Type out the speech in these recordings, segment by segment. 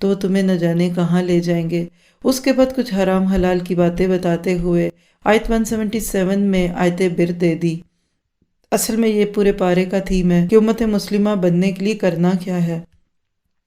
تو وہ تمہیں نہ جانے کہاں لے جائیں گے۔ اس کے بعد کچھ حرام حلال کی باتیں بتاتے ہوئے آیت 177 میں آیت بر دے دی۔ اصل میں یہ پورے پارے کا تھیم ہے کہ امت مسلمہ بننے کے لیے کرنا کیا ہے۔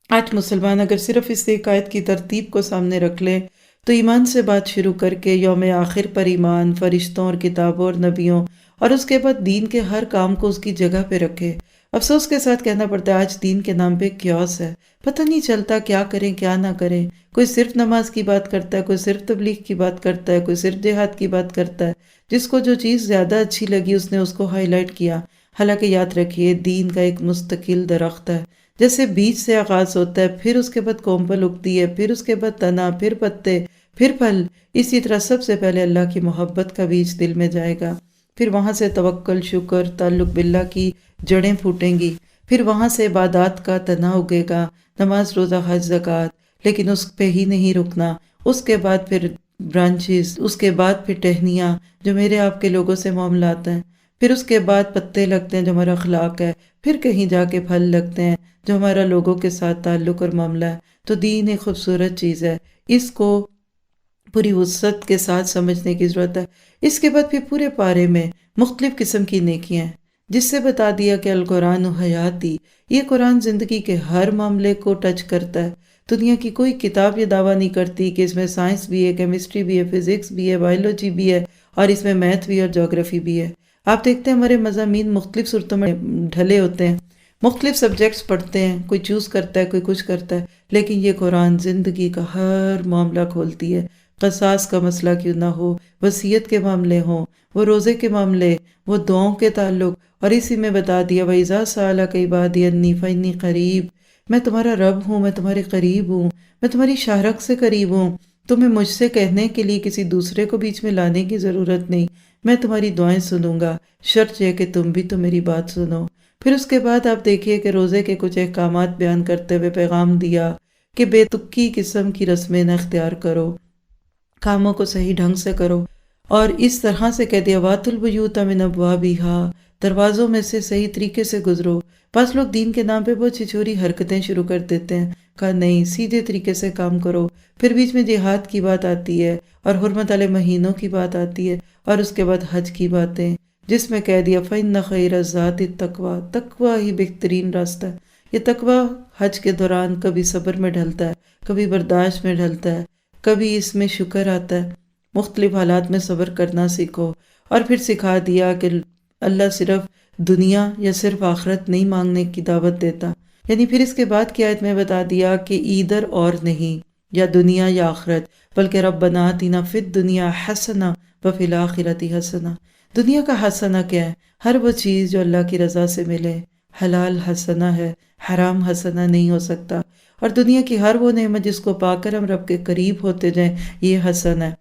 آج مسلمان اگر صرف اس ایک آیت کی ترتیب کو سامنے رکھ لیں تو ایمان سے بات شروع کر کے یوم آخر پر ایمان، فرشتوں اور کتابوں اور نبیوں، اور اس کے بعد دین کے ہر کام کو اس کی جگہ پہ رکھے۔ افسوس کے ساتھ کہنا پڑتا ہے آج دین کے نام پہ کیوس ہے، پتہ نہیں چلتا کیا کریں کیا نہ کریں۔ کوئی صرف نماز کی بات کرتا ہے، کوئی صرف تبلیغ کی بات کرتا ہے، کوئی صرف جہاد کی بات کرتا ہے۔ جس کو جو چیز زیادہ اچھی لگی اس نے اس کو ہائی لائٹ کیا۔ حالانکہ یاد رکھیے دین کا ایک مستقل درخت ہے، جیسے بیج سے آغاز ہوتا ہے، پھر اس کے بعد کومپل اگتی ہے، پھر اس کے بعد تنا، پھر پتے، پھر پھل۔ اسی طرح سب سے پہلے اللہ کی محبت کا بیج دل میں جائے گا، پھر وہاں سے توکل، شکر، تعلق باللہ کی جڑیں پھوٹیں گی، پھر وہاں سے عبادات کا تنا اگے گا، نماز، روزہ، حج، زکوٰۃ۔ لیکن اس پہ ہی نہیں رکنا، اس کے بعد پھر برانچز، اس کے بعد پھر ٹہنیاں جو میرے آپ کے لوگوں سے معاملات ہیں، پھر اس کے بعد پتے لگتے ہیں جو ہمارا اخلاق ہے، پھر کہیں جا کے پھل لگتے ہیں جو ہمارا لوگوں کے ساتھ تعلق اور معاملہ ہے۔ تو دین ایک خوبصورت چیز ہے، اس کو پوری وسعت کے ساتھ سمجھنے کی ضرورت ہے۔ اس کے بعد پھر پورے پارے میں مختلف قسم کی نیکیاں ہیں، جس سے بتا دیا کہ القرآن حیاتی، یہ قرآن زندگی کے ہر معاملے کو ٹچ کرتا ہے۔ دنیا کی کوئی کتاب یہ دعویٰ نہیں کرتی کہ اس میں سائنس بھی ہے، کیمسٹری بھی ہے، فزکس بھی ہے، بائیولوجی بھی ہے، اور اس میں میتھ بھی اور جغرافی بھی ہے۔ آپ دیکھتے ہیں ہمارے مضامین مختلف صورتوں میں ڈھلے ہوتے ہیں، مختلف سبجیکٹس پڑھتے ہیں، کوئی چوز کرتا ہے، کوئی کچھ کرتا ہے، لیکن یہ قرآن زندگی کا ہر معاملہ کھولتی ہے۔ قصاص کا مسئلہ کیوں نہ ہو، وصیت کے معاملے ہوں، وہ روزے کے معاملے، وہ دعاؤں کے تعلق، اور اسی میں بتا دیا وَإِذَا سَأَلَكَ عِبَادِي عَنِّي فَإِنِّي قَرِيبٌ، میں تمہارا رب ہوں، میں تمہارے قریب ہوں، میں تمہاری شارک سے قریب ہوں۔ تمہیں مجھ سے کہنے کے لیے کسی دوسرے کو بیچ میں لانے کی ضرورت نہیں، میں تمہاری دعائیں سنوں گا، شرط یہ کہ تم بھی تو میری بات سنو۔ پھر اس کے بعد آپ دیکھیے کہ روزے کے کچھ احکامات بیان کرتے ہوئے پیغام دیا کہ بے تکی قسم کی رسمیں نہ اختیار کرو، کاموں کو صحیح ڈھنگ سے کرو، اور اس طرح سے کہہ دیا وَأْتُوا الْبُيُوتَ مِنْ أَبْوَابِهَا، دروازوں میں سے صحیح طریقے سے گزرو۔ بعض لوگ دین کے نام پہ بہت چھچوری حرکتیں شروع کر دیتے ہیں، کہا نہیں، سیدھے طریقے سے کام کرو۔ پھر بیچ میں جہاد کی بات آتی ہے اور حرمت والے مہینوں کی بات آتی ہے، اور اس کے بعد حج کی باتیں، جس میں کہہ دیا فَإِنَّ خَيْرَ الزَّادِ التَّقْوَىٰ، تقویٰ ہی بہترین راستہ ہے۔ یہ تقویٰ حج کے دوران کبھی صبر میں ڈھلتا ہے، کبھی برداشت میں ڈھلتا ہے، کبھی اس میں شکر آتا ہے۔ مختلف حالات میں صبر کرنا سیکھو، اور پھر سکھا دیا کہ اللہ صرف دنیا یا صرف آخرت نہیں مانگنے کی دعوت دیتا، یعنی پھر اس کے بعد کی آیت میں بتا دیا کہ ایدر اور نہیں، یا دنیا یا آخرت، بلکہ ربنا آتنا فی الدنیا حسنہ وفی الآخرۃ حسنہ۔ دنیا کا حسنہ کیا ہے؟ ہر وہ چیز جو اللہ کی رضا سے ملے، حلال حسنہ ہے، حرام حسنہ نہیں ہو سکتا، اور دنیا کی ہر وہ نعمت جس کو پا کر ہم رب کے قریب ہوتے جائیں، یہ حسن ہے،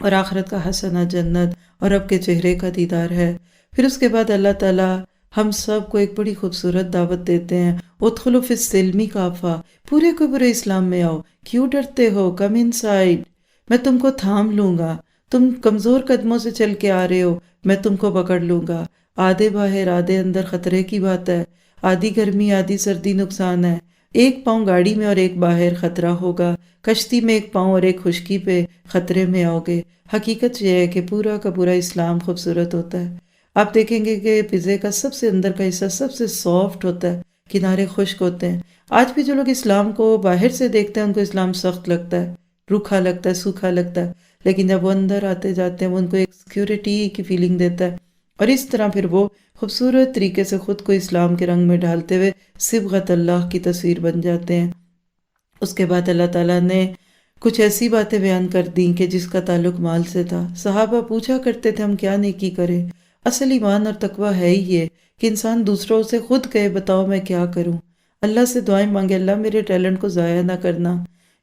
اور آخرت کا حسنہ جنت اور رب کے چہرے کا دیدار ہے۔ پھر اس کے بعد اللہ تعالیٰ ہم سب کو ایک بڑی خوبصورت دعوت دیتے ہیں، ادخلوا فی السلم کافہ، پورے کو پورے اسلام میں آؤ، کیوں ڈرتے ہو، کم ان سائڈ، میں تم کو تھام لوں گا، تم کمزور قدموں سے چل کے آ رہے ہو، میں تم کو پکڑ لوں گا۔ آدھے باہر آدھے اندر خطرے کی بات ہے، آدھی گرمی آدھی سردی نقصان ہے، ایک پاؤں گاڑی میں اور ایک باہر خطرہ ہوگا، کشتی میں ایک پاؤں اور ایک خشکی پہ خطرے میں آؤ گے۔ حقیقت یہ ہے کہ پورا کا پورا اسلام خوبصورت ہوتا ہے۔ آپ دیکھیں گے کہ پیزے کا سب سے اندر کا حصہ سب سے سافٹ ہوتا ہے، کنارے خشک ہوتے ہیں۔ آج بھی جو لوگ اسلام کو باہر سے دیکھتے ہیں ان کو اسلام سخت لگتا ہے، روکھا لگتا ہے، سوکھا لگتا ہے، لیکن جب وہ اندر آتے جاتے ہیں وہ ان کو ایک سیکیورٹی کی فیلنگ دیتا ہے، اور اس طرح پھر وہ خوبصورت طریقے سے خود کو اسلام کے رنگ میں ڈھالتے ہوئے صبغت اللہ کی تصویر بن جاتے ہیں۔ اس کے بعد اللہ تعالیٰ نے کچھ ایسی باتیں بیان کر دیں کہ جس کا تعلق مال سے تھا۔ صحابہ پوچھا کرتے تھے ہم کیا نیکی کریں؟ اصل ایمان اور تقویٰ ہے ہی یہ کہ انسان دوسروں سے خود کہے بتاؤ میں کیا کروں، اللہ سے دعائیں مانگے اللہ میرے ٹیلنٹ کو ضائع نہ کرنا۔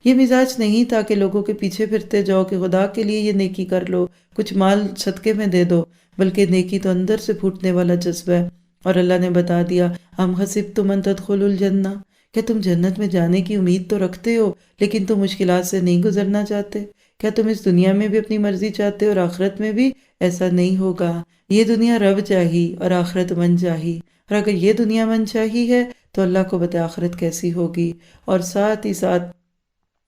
یہ مزاج نہیں تھا کہ لوگوں کے پیچھے پھرتے جاؤ کہ خدا کے لیے یہ نیکی کر لو، کچھ مال صدقے میں دے دو، بلکہ نیکی تو اندر سے پھوٹنے والا جذبہ ہے۔ اور اللہ نے بتا دیا ام حسبتم ان تدخلوا الجنہ، کیا تم جنت میں جانے کی امید تو رکھتے ہو لیکن تم مشکلات سے نہیں گزرنا چاہتے؟ کیا تم اس دنیا میں بھی اپنی مرضی چاہتے اور آخرت میں بھی؟ ایسا نہیں ہوگا، یہ دنیا رب چاہی اور آخرت من چاہی، اور اگر یہ دنیا من چاہی ہے تو اللہ کو بتا آخرت کیسی ہوگی۔ اور ساتھ ہی ساتھ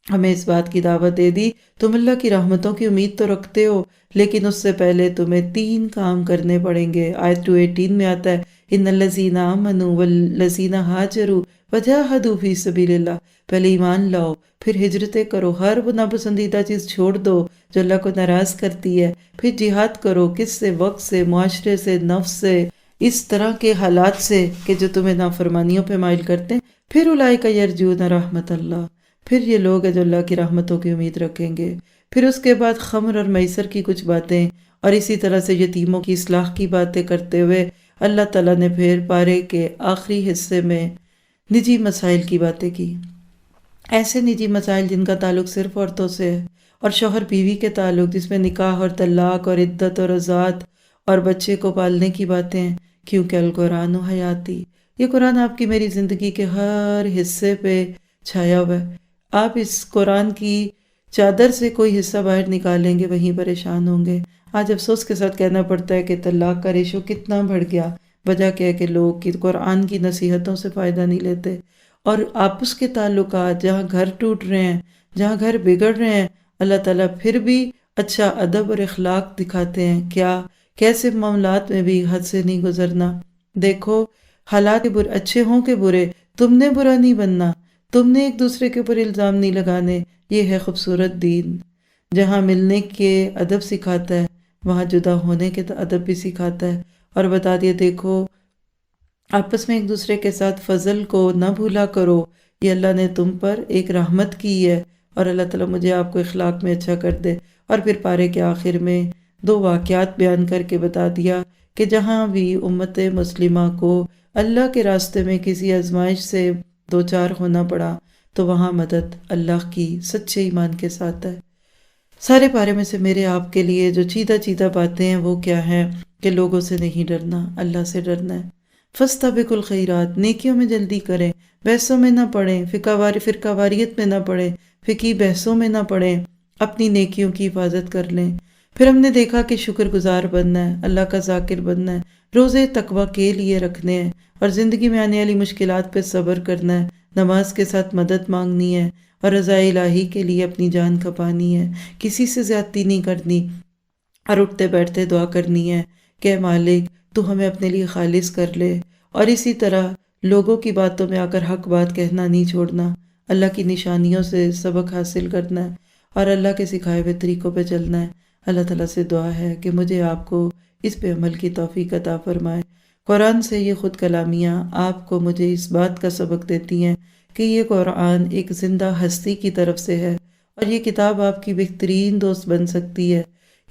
ہمیں اس بات کی دعوت دے دی تم اللہ کی رحمتوں کی امید تو رکھتے ہو، لیکن اس سے پہلے تمہیں 3 کام کرنے پڑیں گے۔ آیت 218 میں آتا ہے ان الذین آمنوا والذین ہاجروا وجاہدوا فی سبیل اللہ، پہلے ایمان لاؤ، پھر ہجرتیں کرو، ہر وہ ناپسندیدہ چیز چھوڑ دو جو اللہ کو ناراض کرتی ہے، پھر جہاد کرو، کس سے؟ وقت سے، معاشرے سے، نفس سے، اس طرح کے حالات سے کہ جو تمہیں نافرمانیوں پہ مائل کرتے ہیں۔ پھر اولئک یرجون رحمت اللہ، پھر یہ لوگ ہیں جو اللہ کی رحمتوں کی امید رکھیں گے۔ پھر اس کے بعد خمر اور میسر کی کچھ باتیں اور اسی طرح سے یتیموں کی اصلاح کی باتیں کرتے ہوئے اللہ تعالیٰ نے پھر پارے کے آخری حصے میں نجی مسائل کی باتیں کی، ایسے نجی مسائل جن کا تعلق صرف عورتوں سے ہے، اور شوہر بیوی کے تعلق جس میں نکاح اور طلاق اور عدت اور رضاعت اور بچے کو پالنے کی باتیں ہیں، کیونکہ القرآن و حیاتی، یہ قرآن آپ کی میری زندگی کے ہر حصے پہ چھایا ہوا ہے۔ آپ اس قرآن کی چادر سے کوئی حصہ باہر نکالیں گے وہیں پریشان ہوں گے۔ آج افسوس کے ساتھ کہنا پڑتا ہے کہ طلاق کا ریشو کتنا بڑھ گیا، وجہ کیا ہے کہ لوگ کی قرآن کی نصیحتوں سے فائدہ نہیں لیتے، اور آپس کے تعلقات جہاں گھر ٹوٹ رہے ہیں، جہاں گھر بگڑ رہے ہیں، اللہ تعالیٰ پھر بھی اچھا ادب اور اخلاق دکھاتے ہیں۔ کیا کیسے معاملات میں بھی حد سے نہیں گزرنا۔ دیکھو حالات اچھے ہوں کہ برے، تم نے برا نہیں بننا، تم نے ایک دوسرے کے اوپر الزام نہیں لگانے۔ یہ ہے خوبصورت دین، جہاں ملنے کے ادب سکھاتا ہے وہاں جدا ہونے کے ادب بھی سکھاتا ہے، اور بتا دیا دیکھو آپس میں ایک دوسرے کے ساتھ فضل کو نہ بھولا کرو، یہ اللہ نے تم پر ایک رحمت کی ہے، اور اللہ تعالیٰ مجھے آپ کو اخلاق میں اچھا کر دے۔ اور پھر پارے کے آخر میں 2 واقعات بیان کر کے بتا دیا کہ جہاں بھی امت مسلمہ کو اللہ کے راستے میں کسی آزمائش سے دوچار ہونا پڑا تو وہاں مدد اللہ کی سچے ایمان کے ساتھ ہے۔ سارے پارے میں سے میرے آپ کے لیے جو چیدہ چیدہ باتیں ہیں وہ کیا ہیں کہ لوگوں سے نہیں ڈرنا، اللہ سے ڈرنا ہے۔ فاستبقوا الخیرات، نیکیوں میں جلدی کریں، بحثوں میں نہ پڑیں، فرقہ واریت میں نہ پڑیں، فقہی بحثوں میں نہ پڑیں، اپنی نیکیوں کی حفاظت کر لیں۔ پھر ہم نے دیکھا کہ شکر گزار بننا ہے، اللہ کا ذاکر بننا ہے، روزے تقوی کے لیے رکھنے ہیں، اور زندگی میں آنے والی مشکلات پہ صبر کرنا ہے، نماز کے ساتھ مدد مانگنی ہے، اور رضا الہی کے لیے اپنی جان کھپانی ہے، کسی سے زیادتی نہیں کرنی، اور اٹھتے بیٹھتے دعا کرنی ہے کہ اے مالک تو ہمیں اپنے لیے خالص کر لے، اور اسی طرح لوگوں کی باتوں میں آ کر حق بات کہنا نہیں چھوڑنا، اللہ کی نشانیوں سے سبق حاصل کرنا ہے، اور اللہ کے سکھائے ہوئے طریقوں پہ چلنا ہے۔ اللہ تعالیٰ سے دعا ہے کہ مجھے آپ کو اس پہ عمل کی توفیق عطا فرمائے۔ قرآن سے یہ خود کلامیاں آپ کو مجھے اس بات کا سبق دیتی ہیں کہ یہ قرآن ایک زندہ ہستی کی طرف سے ہے، اور یہ کتاب آپ کی بہترین دوست بن سکتی ہے،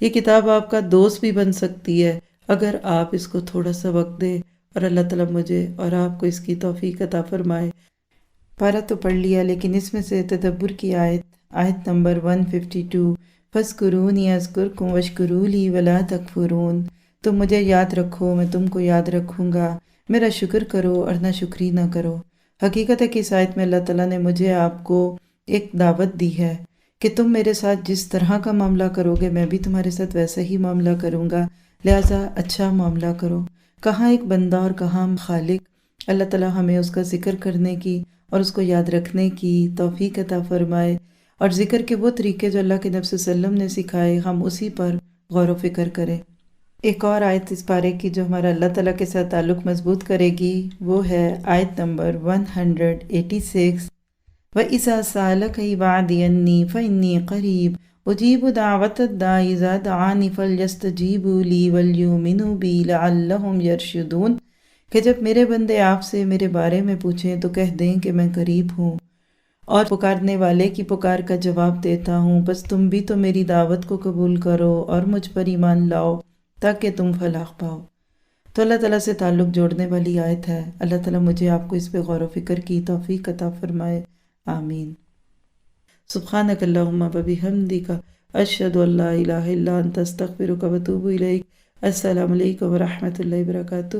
یہ کتاب آپ کا دوست بھی بن سکتی ہے اگر آپ اس کو تھوڑا سا وقت دیں، اور اللہ تعالیٰ مجھے اور آپ کو اس کی توفیق عطا فرمائے۔ پارہ تو پڑھ لیا، لیکن اس میں سے تدبر کی آیت نمبر 152، فَاذْكُرُونِي أَذْكُرْكُمْ وَاشْكُرُوا لِي وَلَا تَكْفُرُونَ، تم مجھے یاد رکھو میں تم کو یاد رکھوں گا، میرا شکر کرو اور نہ شکری نہ کرو۔ حقیقت ہے کہ اس آیت میں اللہ تعالیٰ نے مجھے آپ کو ایک دعوت دی ہے کہ تم میرے ساتھ جس طرح کا معاملہ کرو گے میں بھی تمہارے ساتھ ویسا ہی معاملہ کروں گا، لہٰذا اچھا معاملہ کرو۔ کہاں ایک بندہ اور کہاں خالق، اللہ تعالیٰ ہمیں اس کا ذکر کرنے کی اور اس کو یاد رکھنے کی توفیق عطا فرمائے، اور ذکر کے وہ طریقے جو اللہ کے نبی صلی اللہ علیہ وسلم نے سکھائے ہم اسی پر غور و فکر کریں۔ ایک اور آیت اس پارے کی جو ہمارا اللہ تعالیٰ کے ساتھ تعلق مضبوط کرے گی وہ ہے آیت نمبر 186، وَإِذَا سَأَلَكَ عِبَادِي عَنِّي فَإِنِّي قَرِيبٌ أُجِيبُ دَعْوَةَ الدَّاعِ إِذَا دَعَانِ فَلْيَسْتَجِيبُوا لِي وَلْيُؤْمِنُوا بِي لَعَلَّهُمْ يَرْشُدُونَ، کہ جب میرے بندے آپ سے میرے بارے میں پوچھیں تو کہہ دیں کہ میں قریب ہوں اور پکارنے والے کی پکار کا جواب دیتا ہوں، بس تم بھی تو میری دعوت کو قبول کرو اور مجھ پر ایمان لاؤ تاکہ تم فلاح پاؤ۔ تو اللہ تعالیٰ سے تعلق جوڑنے والی آیت ہے۔ اللہ تعالیٰ مجھے آپ کو اس پہ غور و فکر کی توفیق عطا فرمائے، آمین۔ سبحانک اللہم و بحمدک، اشہد ان لا الہ الا انت، استغفرک و اتوب الیک۔ السلام علیکم و رحمۃ اللہ وبرکاتہ۔